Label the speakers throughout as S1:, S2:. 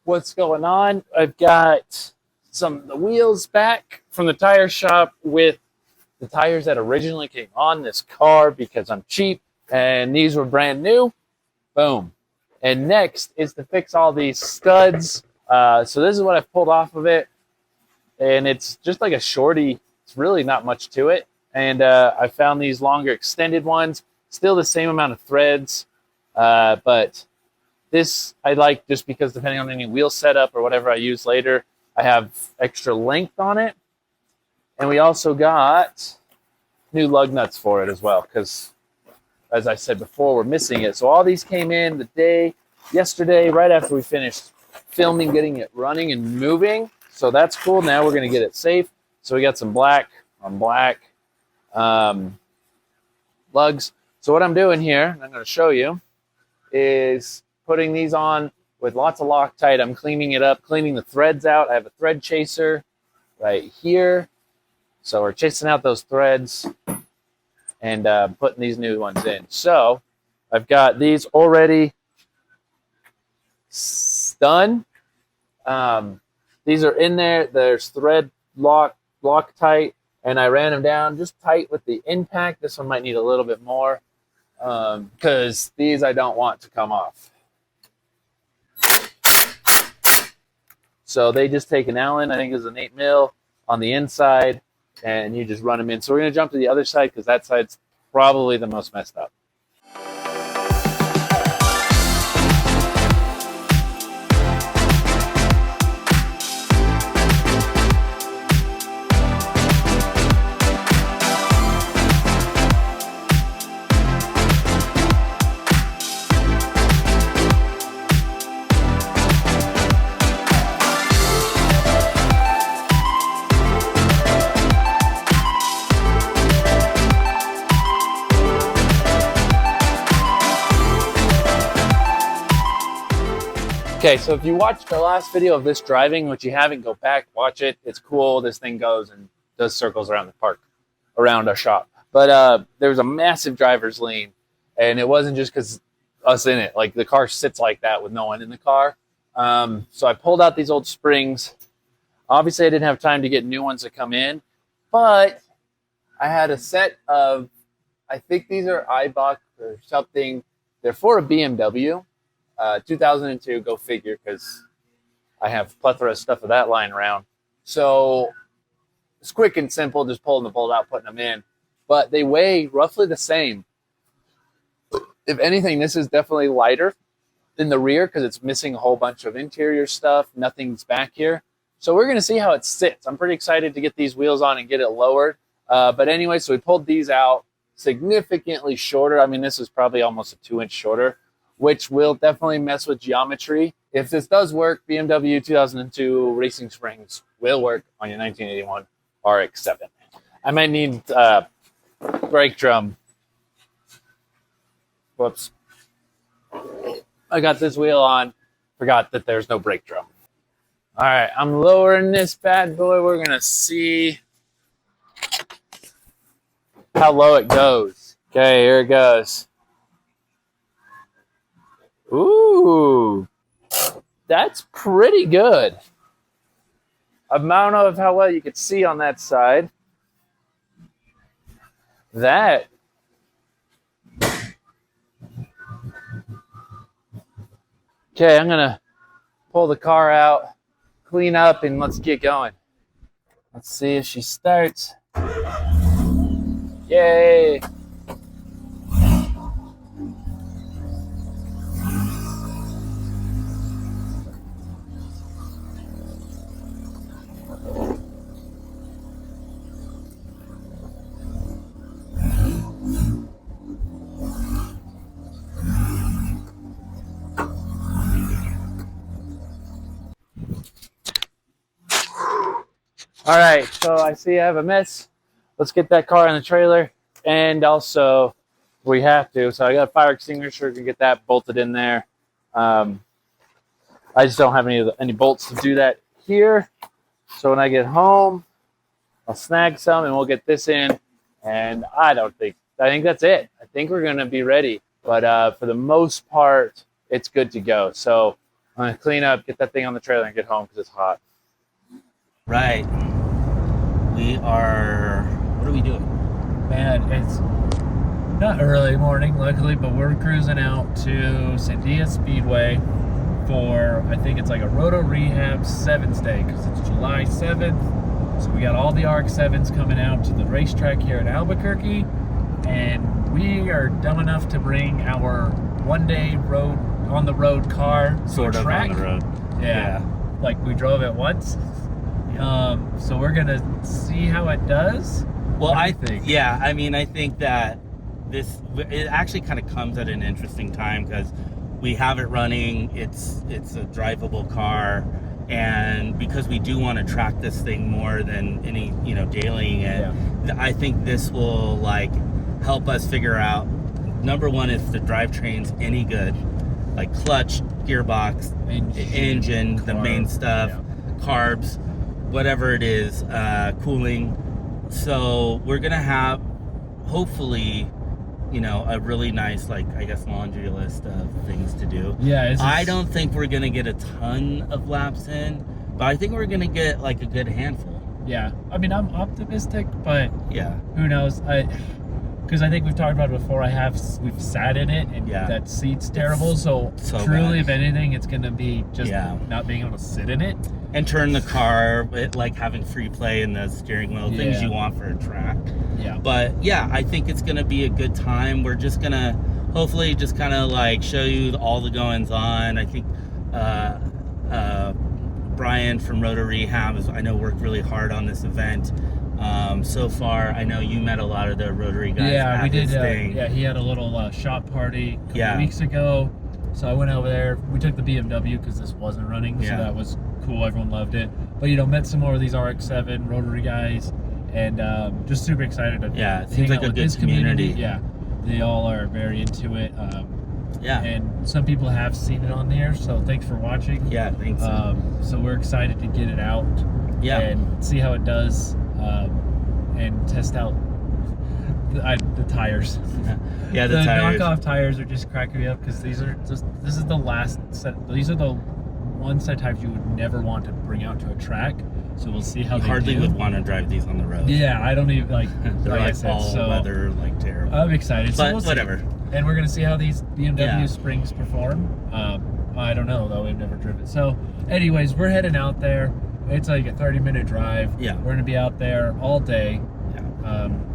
S1: what's going on. I've got some of the wheels back from the tire shop with the tires that originally came on this car because I'm cheap, and these were brand new. Boom. And next is to fix all these studs. So this is what I've pulled off of it, and it's just like a shorty. It's really not much to it. And I found these longer extended ones, still the same amount of threads, but this I like just because depending on any wheel setup or whatever I use later, I have extra length on it. And we also got new lug nuts for it as well because, as I said before, we're missing it. So all these came in yesterday, right after we finished filming, getting it running and moving. So that's cool. Now we're going to get it safe. So we got some black on black lugs. So what I'm doing here, and I'm going to show you, is putting these on with lots of Loctite. I'm cleaning it up, cleaning the threads out. I have a thread chaser right here. So we're chasing out those threads and putting these new ones in. So I've got these already done. These are in there. There's thread Loctite, and I ran them down just tight with the impact. This one might need a little bit more because these I don't want to come off. So they just take an Allen, I think it was an 8 mil on the inside, and you just run them in. So we're going to jump to the other side because that side's probably the most messed up. Okay, so if you watched the last video of this driving, which you haven't, go back, watch it. It's cool. This thing goes and does circles around the park, around our shop. But there was a massive driver's lean, and it wasn't just because us in it. Like, the car sits like that with no one in the car. So I pulled out these old springs. Obviously, I didn't have time to get new ones to come in, but I had a set of, I think these are Eibach or something. They're for a BMW. 2002, go figure, because I have a plethora of stuff of that lying around. So it's quick and simple, just pulling the bolt out, putting them in. But they weigh roughly the same. If anything, this is definitely lighter in the rear because it's missing a whole bunch of interior stuff. Nothing's back here. So we're going to see how it sits. I'm pretty excited to get these wheels on and get it lowered. But anyway, so we pulled these out significantly shorter. I mean, this is probably almost a 2-inch shorter, which will definitely mess with geometry. If this does work, BMW 2002 racing springs will work on your 1981 RX7. I might need brake drum. Whoops. I got this wheel on, forgot that there's no brake drum. All right, I'm lowering this bad boy. We're gonna see how low it goes. Okay, here it goes. Ooh, that's pretty good. I don't know how well you could see on that side. That. Okay, I'm gonna pull the car out, clean up, and let's get going. Let's see if she starts. Yay! All right, so I see I have a mess. Let's get that car in the trailer, and also we have to. So I got a fire extinguisher, can get that bolted in there. I just don't have any bolts to do that here. So when I get home, I'll snag some, and we'll get this in. And I think that's it. I think we're gonna be ready. But for the most part, it's good to go. So I'm gonna clean up, get that thing on the trailer, and get home because it's hot.
S2: Right. We are. What are we doing?
S1: Man, it's not early morning, luckily, but we're cruising out to Sandia Speedway for, I think it's like a Rotor Rehab 7th day, because it's July 7th. So we got all the RX7s coming out to the racetrack here in Albuquerque, and we are dumb enough to bring our one-day on the road car
S2: Sort of on the road.
S1: Yeah. Like we drove it once. So we're gonna see how it does.
S2: Well,
S1: I think.
S2: Yeah, I mean, I think that it actually kind of comes at an interesting time because we have it running. It's a drivable car, and because we do want to track this thing more than any dailying it, I think this will like help us figure out. Number one, if the drivetrain's any good, like clutch, gearbox, engine, the main stuff, carbs, whatever it is, cooling. So we're gonna have, hopefully, a really nice, like, I guess, laundry list of things to do.
S1: Yeah.
S2: I don't think we're gonna get a ton of laps in, but I think we're gonna get like a good handful.
S1: Yeah. I mean, I'm optimistic, but
S2: yeah,
S1: who knows? Because I think we've talked about it before. We've sat in it, and that seat's terrible. So truly, if anything, it's gonna be just not being able to sit in it
S2: and turn the car, like having free play in the steering wheel, things you want for a track. Yeah. But yeah, I think it's gonna be a good time. We're just gonna hopefully just kind of like show you all the goings on. I think Brian from Rotor Rehab I know worked really hard on this event. So far, I know you met a lot of the Rotary guys.
S1: Yeah, we did. He had a little shop party a couple weeks ago. So I went over there. We took the BMW because this wasn't running, so that was cool. Everyone loved it. But met some more of these RX7 Rotary guys, and just super excited to
S2: it seems like a good community.
S1: Yeah, they all are very into it. And some people have seen it on there, so thanks for watching.
S2: Yeah, thanks.
S1: So we're excited to get it out. And see how it does. And test out the tires.
S2: The
S1: tires. Knockoff tires are just cracking me up because this is the last set. These are the one set types you would never want to bring out to a track. So we'll see how they
S2: hardly would want to drive these on the road.
S1: Yeah, I don't even like.
S2: They're like all weather, like terrible.
S1: I'm excited.
S2: But so whatever.
S1: And we're gonna see how these BMW Springs perform. I don't know though. We've never driven. So, anyways, we're heading out there. It's like a 30-minute drive.
S2: Yeah.
S1: We're gonna be out there all day.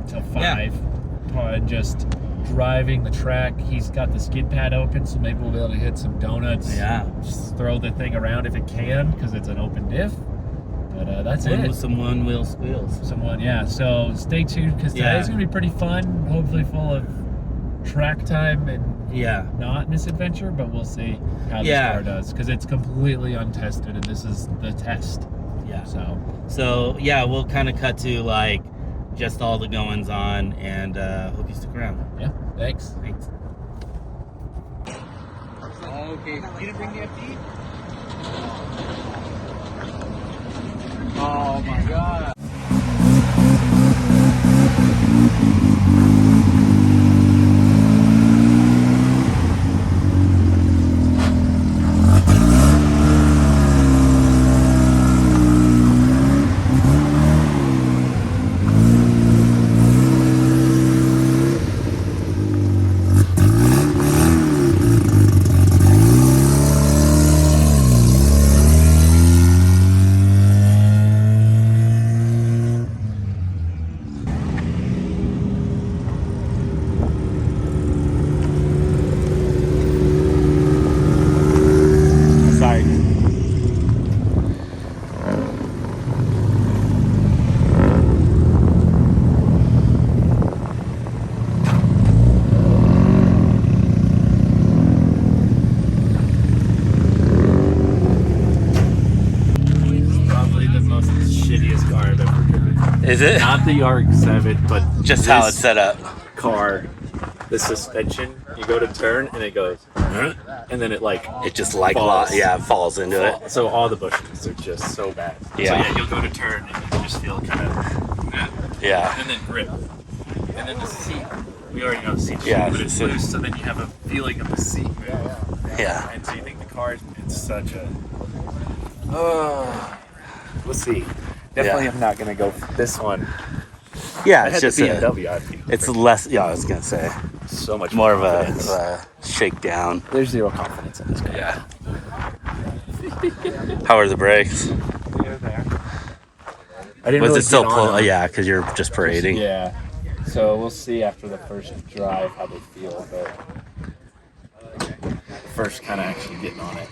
S1: Till 5. Just driving the track. He's got the skid pad open, so maybe we'll be able to hit some donuts.
S2: Yeah.
S1: Just throw the thing around if it can, because it's an open diff. But that's it.
S2: With some one-wheel squeals.
S1: So stay tuned, because today's gonna be pretty fun. Hopefully full of track time and not misadventure, but we'll see how this car does, because it's completely untested, and this is the test. So
S2: we'll kind of cut to like just all the goings on, and hope you stick around.
S1: Yeah, thanks.
S2: Okay, you didn't bring the FD?
S1: Oh my god.
S2: Is it?
S1: Not the RX7, but
S2: just how it's set up.
S1: Car, the suspension, you go to turn and it goes, and then it just like
S2: falls. Falls into it.
S1: So all the bushes are just so bad.
S2: Yeah.
S1: So you'll go to turn and you just feel kind of, and then grip. And then the seat, we already know the seat, but it's loose, so then you have a feeling of the seat move.
S2: Yeah.
S1: And so you think the car, it's such a. We'll see. Definitely,
S2: Yeah.
S1: I'm not gonna go for this one.
S2: Yeah,
S1: I
S2: it's
S1: had
S2: just
S1: the BMW. I'd be
S2: it's
S1: freaking
S2: less. Yeah, I was gonna say
S1: so much
S2: more of
S1: confidence.
S2: a shakedown.
S1: There's zero confidence in this car.
S2: Yeah. How are the brakes?
S1: I didn't
S2: Was
S1: really
S2: it still
S1: get on
S2: pull?
S1: them.
S2: Yeah, because you're just parading.
S1: Yeah. So we'll see after the first drive how they feel, but first kind of actually getting on it.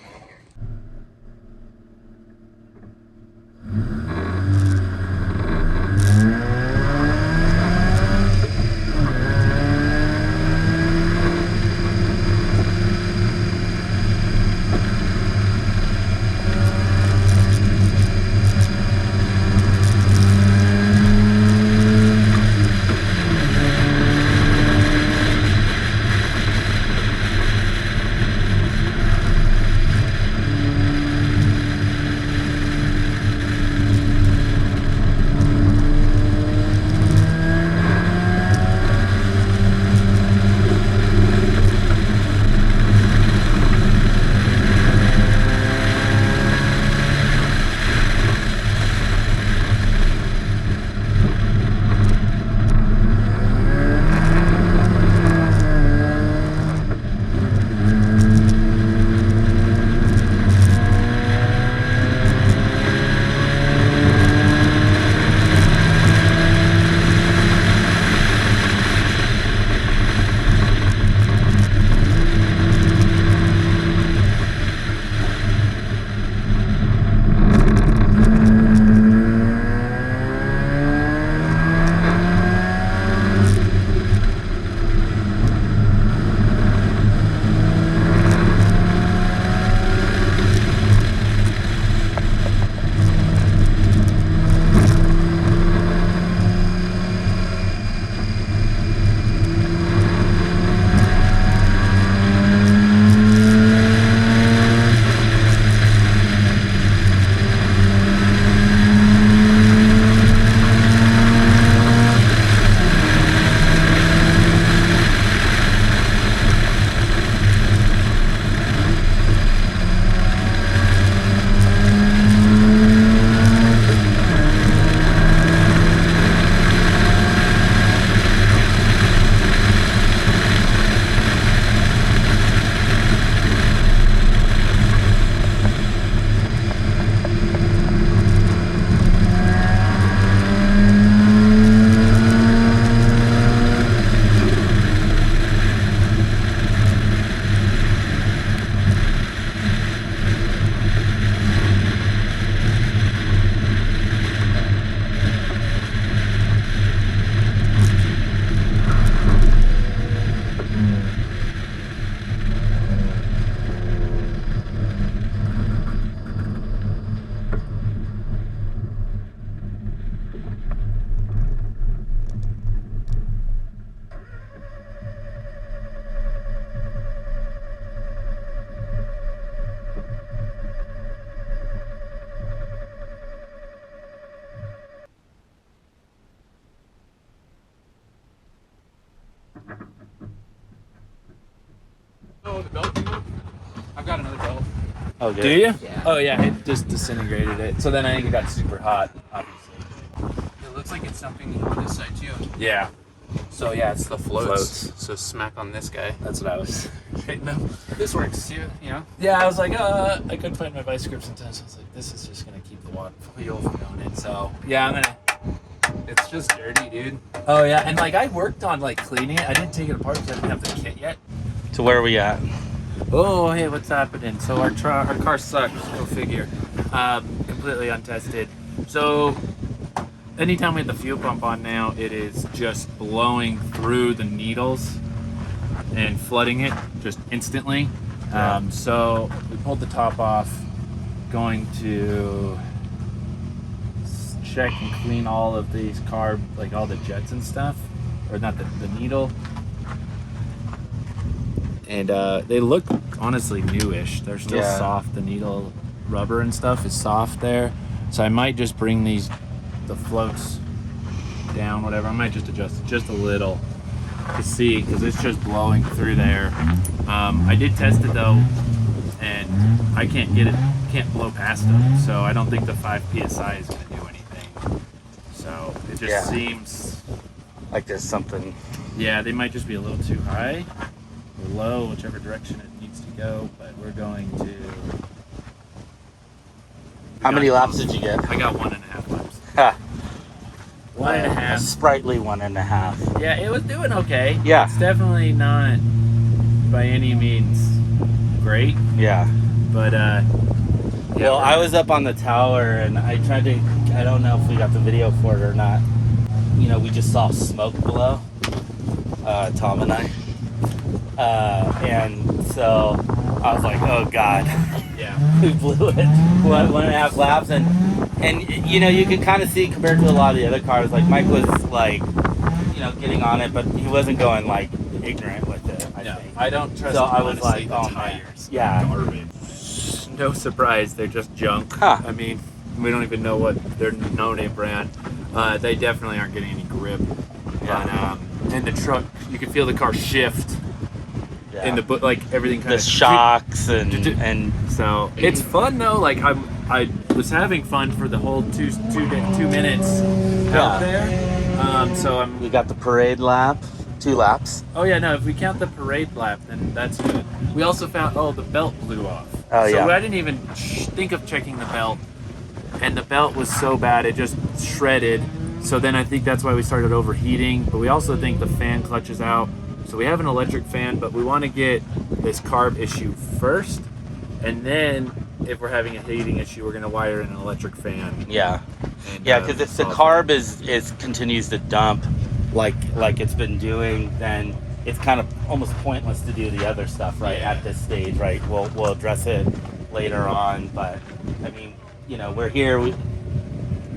S3: Oh, the belt removed? I've got another belt.
S2: Oh, good.
S1: Do you?
S3: Yeah.
S1: Oh yeah, it just disintegrated it. So then I think it got super hot, obviously.
S3: It looks like it's something on this side too.
S1: Yeah,
S3: So yeah, it's the floats.
S1: Floats.
S3: So smack on this guy.
S1: that's what I was hitting them.
S3: This works too, you know?
S1: Yeah, I was like, I couldn't find my vice grips in time, so I was like, this is just gonna keep the water wheel from going in. So yeah, I'm gonna.
S3: It's just dirty, dude.
S1: Oh yeah, and like I worked on like cleaning it. I didn't take it apart because I didn't have the kit yet.
S2: So where are we at?
S1: Oh hey, what's happening? So our car sucks. Go figure. Completely untested. So anytime we have the fuel pump on now, it is just blowing through the needles and flooding it just instantly. So we pulled the top off, going to check and clean all of these carb, like all the jets and stuff, or not the needle. And they look honestly newish. They're still soft. The needle rubber and stuff is soft there. So I might just bring the floats down, whatever. I might just adjust it just a little to see, because it's just blowing through there. I did test it though and I can't blow past them. So I don't think the 5 psi is going to do anything. So it just seems
S2: like there's something.
S1: Yeah, they might just be a little too high or low, whichever direction it needs to go. But we're going to.
S2: How many laps did you get?
S1: I got 1.5 laps.
S2: Ha.
S1: 1.5.
S2: A sprightly 1.5.
S1: Yeah, it was doing okay.
S2: Yeah.
S1: It's definitely not by any means great.
S2: Yeah.
S1: But,
S2: well, I was up on the tower and I tried to, I don't know if we got the video for it or not. You know, we just saw smoke below, Tom and I. And so I was like, oh God.
S1: Yeah.
S2: We blew it 1.5 laps. And you know, you can kind of see compared to a lot of the other cars, like Mike was like, you know, getting on it, but he wasn't going like ignorant with it, I think.
S1: I don't trust
S2: So I was like,
S1: the
S2: oh
S1: tires.
S2: man. Yeah.
S1: Garbage. No surprise, they're just junk.
S2: Huh.
S1: I mean, we don't even know what their no-name brand. They definitely aren't getting any grip.
S2: Yeah.
S1: But in the truck, you can feel the car shift.
S2: Yeah.
S1: In the like everything kind
S2: the
S1: of
S2: shocks and
S1: so it's fun though. Like I was having fun for the whole two minutes out there. So
S2: we got the parade lap, 2 laps.
S1: Oh yeah, no. If we count the parade lap, then that's good. We also found the belt blew off.
S2: Oh yeah.
S1: So I didn't even think of checking the belt, and the belt was so bad it just shredded. So then I think that's why we started overheating. But we also think the fan clutch is out. So we have an electric fan, but we want to get this carb issue first, and then if we're having a heating issue, we're going to wire in an electric fan.
S2: Yeah.
S1: And,
S2: Yeah, because if the carb is continues to dump like it's been doing, then it's kind of almost pointless to do the other stuff right at this stage, right? We'll address it later on, but I mean, you know, we're here. We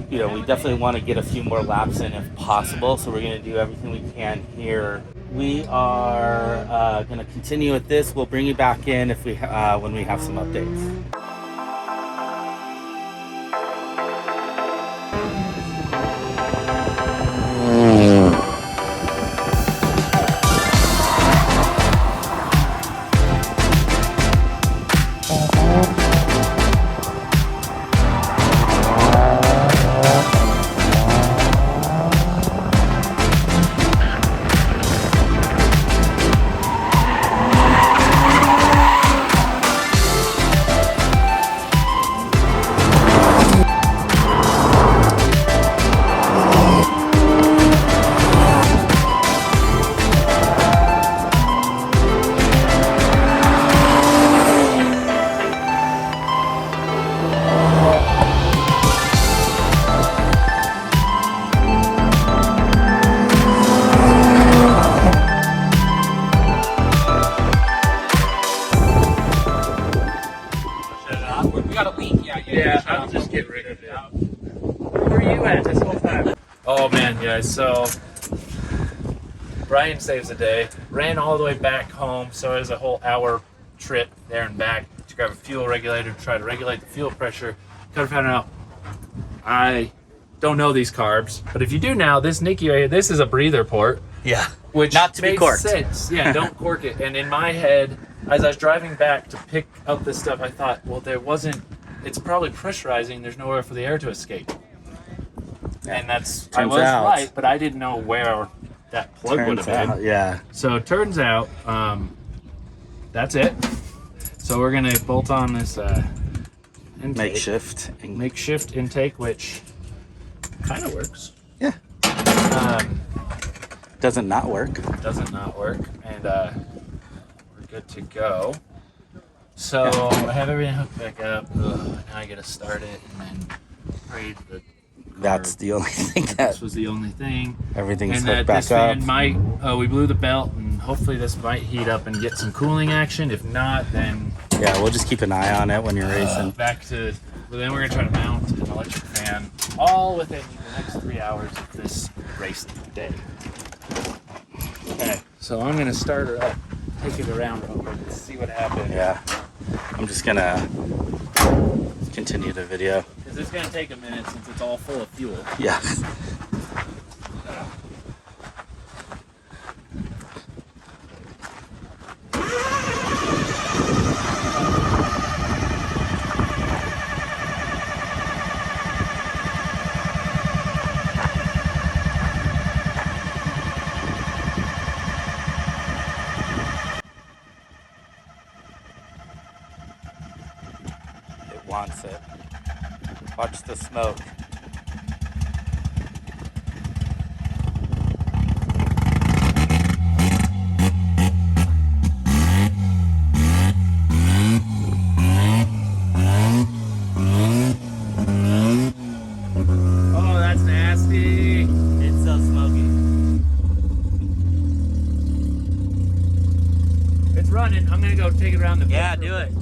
S2: definitely want to get a few more laps in if possible, so we're going to do everything we can here. We are going to continue with this. We'll bring you back in if we when we have some updates.
S1: Yeah, I'll just get rid of it. Where were you at this whole time? Oh man, guys, so Brian saves the day. Ran all the way back home, so it was a whole hour trip there and back to grab a fuel regulator, try to regulate the fuel pressure. Kind of found out I don't know these carbs, but if you do now, this NICU, this is a breather port.
S2: Yeah.
S1: Which
S2: not to be corked.
S1: Sense. Yeah, don't cork it. And in my head, as I was driving back to pick up this stuff, I thought, well, it's probably pressurizing. There's nowhere for the air to escape. And I was right, but I didn't know where that plug would have been.
S2: Yeah.
S1: So it turns out, that's it. So we're gonna bolt on this
S2: makeshift
S1: intake, which kind of works.
S2: Yeah. Doesn't not work. And we're good to go. So I have everything hooked back up. Now I gotta start it and then pray the. That's the only thing
S1: this was the only thing.
S2: Everything's
S1: and
S2: hooked back
S1: this
S2: up.
S1: fan might. We blew the belt, and hopefully this might heat up and get some cooling action. If not, then
S2: yeah, we'll just keep an eye on it when you're racing.
S1: Then we're gonna try to mount an electric fan, all within the next 3 hours of this race day. Okay, so I'm gonna start her up, take it around real quick, and see what happens.
S2: Yeah, I'm just gonna continue the video.
S1: Because it's gonna take a minute since it's all full of fuel.
S2: Yeah. wants it. Watch the smoke.
S1: Oh, that's nasty.
S2: It's so smoky.
S1: It's running. I'm gonna go take it around the pit.
S2: Yeah, do it.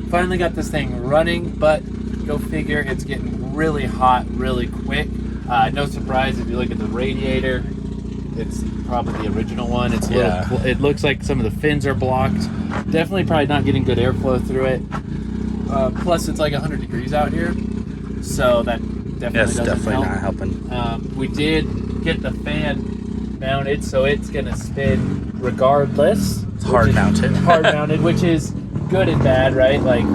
S1: Finally got this thing running, but go figure, it's getting really hot really quick. No surprise if you look at the radiator, it's probably the original one. It's it looks like some of the fins are blocked. Definitely probably not getting good airflow through it. Plus it's like 100 degrees out here, so that definitely doesn't help.
S2: Not helping.
S1: We did get the fan mounted, so it's gonna spin regardless.
S2: It's hard mounted,
S1: which is good and bad, right? Like,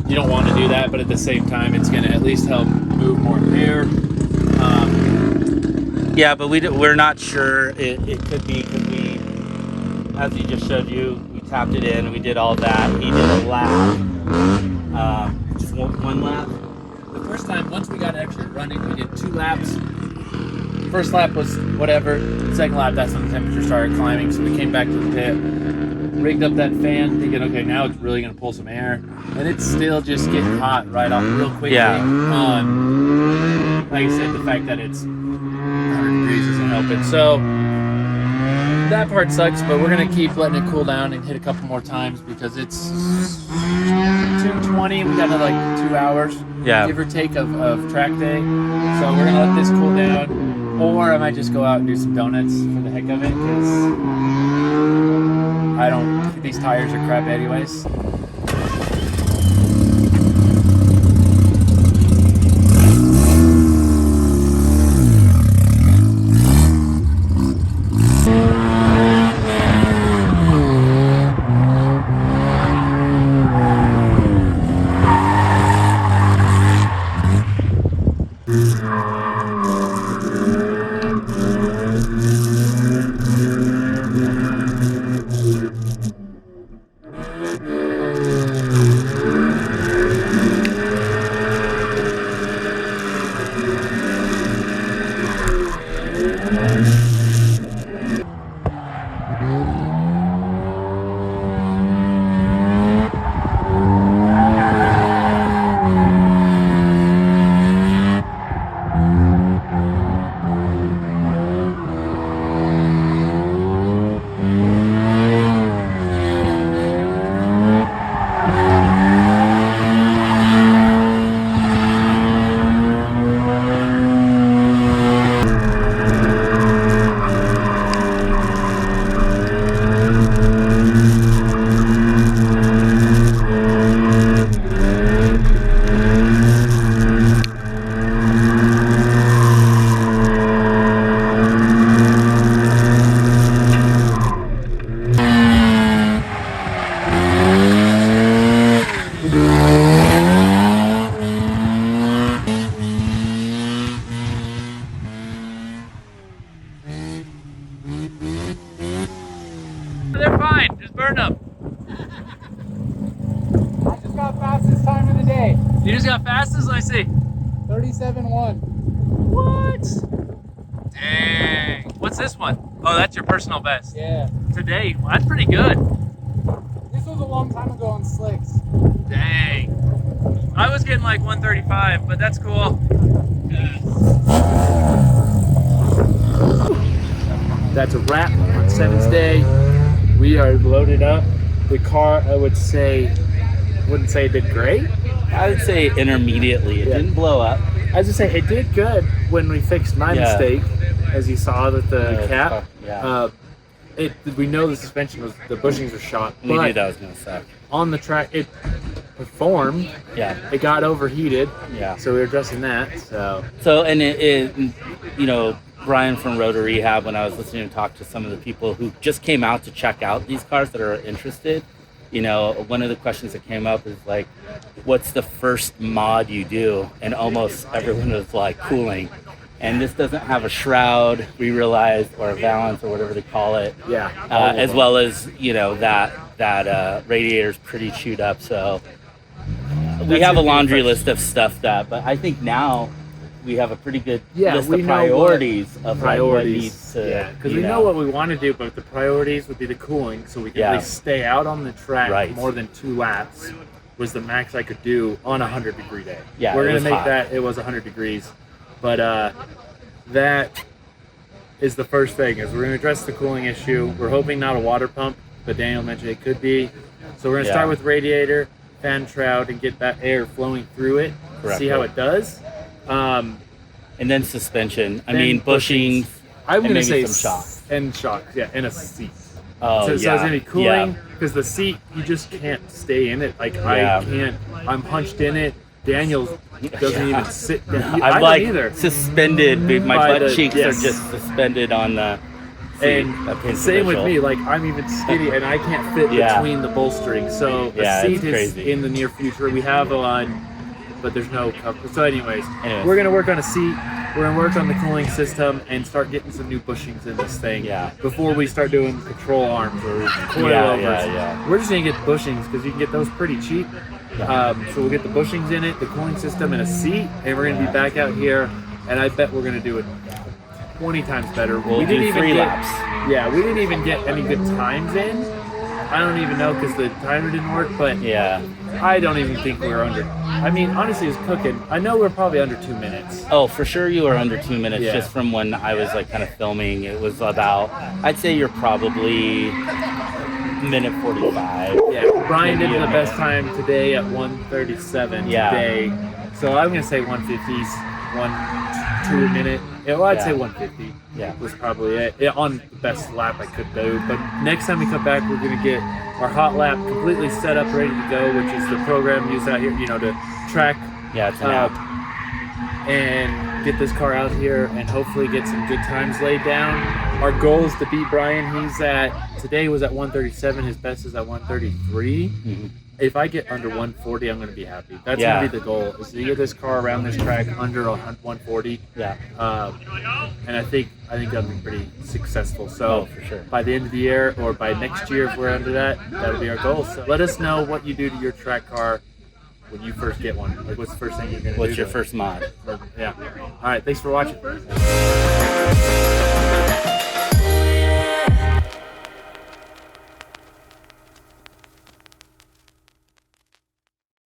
S1: you don't want to do that, but at the same time, it's going to at least help move more air.
S2: Yeah, but we're not sure. It could be, as he just showed you, we tapped it in, we did all that. He did a lap, just one lap.
S1: The first time, once we got it actually running, we did 2 laps. First lap was whatever. Second lap, that's when the temperature started climbing, so we came back to the pit, rigged up that fan, thinking, okay, now it's really going to pull some air. And it's still just getting hot right off real quickly.
S2: Yeah.
S1: Like I said, the fact that it's 100 degrees isn't helping. So that part sucks, but we're going to keep letting it cool down and hit a couple more times because it's 2:20. We got another like 2 hours, give or take, of track day. So we're going to let this cool down. Or I might just go out and do some donuts for the heck of it because these tires are crap anyways. burn up.
S4: I just got fastest time of the day.
S1: You just got fastest? Let me see.
S4: 37.1.
S1: What? Dang. What's this one? Oh, that's your personal best.
S4: Yeah.
S1: Today, well, that's pretty good.
S4: This was a long time ago on slicks.
S1: Dang. I was getting like 135, but that's cool. That's a wrap on 7th day. We are loaded up. The car, I wouldn't say it did great.
S2: I would say intermediately. It didn't blow up.
S1: I was just say it did good when we fixed my mistake, as you saw with the cap. We know the suspension was, the bushings were shot.
S2: We knew that was gonna suck.
S1: On the track, it performed.
S2: Yeah.
S1: It got overheated.
S2: Yeah.
S1: So we were addressing that. So
S2: and it you know, Brian from Rotor Rehab, when I was listening to talk to some of the people who just came out to check out these cars that are interested, you know, one of the questions that came up is like, what's the first mod you do? And almost everyone was like, cooling. And this doesn't have a shroud, we realized, or a valance, or whatever they call it.
S1: yeah.
S2: As well as, you know, that radiator's pretty chewed up. So we have a laundry list of stuff but I think now we have a pretty good list of priorities of what needs to,
S1: because we know what we want to do, but the priorities would be the cooling, so we can at least stay out on the track more than 2 laps was the max I could do on a 100-degree day.
S2: Yeah,
S1: we're gonna make that. It was 100 degrees, but that is the first thing. Is we're gonna address the cooling issue. We're hoping not a water pump, but Daniel mentioned it could be. So we're gonna start with radiator, fan shroud, and get that air flowing through it. See how it does.
S2: And then suspension. I mean, bushings.
S1: I'm going to say
S2: some shocks.
S1: And shocks, yeah, and a seat.
S2: Oh,
S1: so it's going to be cooling because the seat, you just can't stay in it. Like, I can't, I'm hunched in it. Daniel doesn't even sit down.
S2: I'm like
S1: either.
S2: Suspended. My butt cheeks are just suspended on the seat.
S1: And same with me. Like, I'm even skinny and I can't fit between the bolstering. So the seat is in the near future. We have a line, but there's no cover. So anyways, we're going to work on a seat. We're going to work on the cooling system and start getting some new bushings in this thing before we start doing control arms or coilovers. We're just going to get bushings because you can get those pretty cheap. So we'll get the bushings in it, the cooling system, and a seat, and we're going to be back out here, and I bet we're going to do it 20 times better.
S2: We didn't even 3 laps.
S1: Yeah, we didn't even get any good times in. I don't even know because the timer didn't work, but I don't even think we were under. I mean, honestly, it was cooking. I know we're probably under 2 minutes.
S2: Oh, for sure you were under 2 minutes just from when I was like kind of filming. It was about, I'd say you're probably minute 45.
S1: Yeah, Brian did the best time today at 1:37 today. So I'm going to say 150s, 2 a minute. Yeah, well, I'd say 150 was probably it on the best lap I could do. But next time we come back, we're going to get our hot lap completely set up, ready to go, which is the program used out here, you know, to track and get this car out here and hopefully get some good times laid down. Our goal is to beat Brian. Today was at 137. His best is at 133. Mm-hmm. If I get under 140, I'm going to be happy. That's going to be the goal, is to get this car around this track under 140. And I think that'll be pretty successful. So
S2: for sure.
S1: By the end of the year or by next year, if we're under that, that'll be our goal. So let us know what you do to your track car when you first get one. Like, what's the first thing you're going to do?
S2: What's your first mod?
S1: Yeah. All right. Thanks for watching.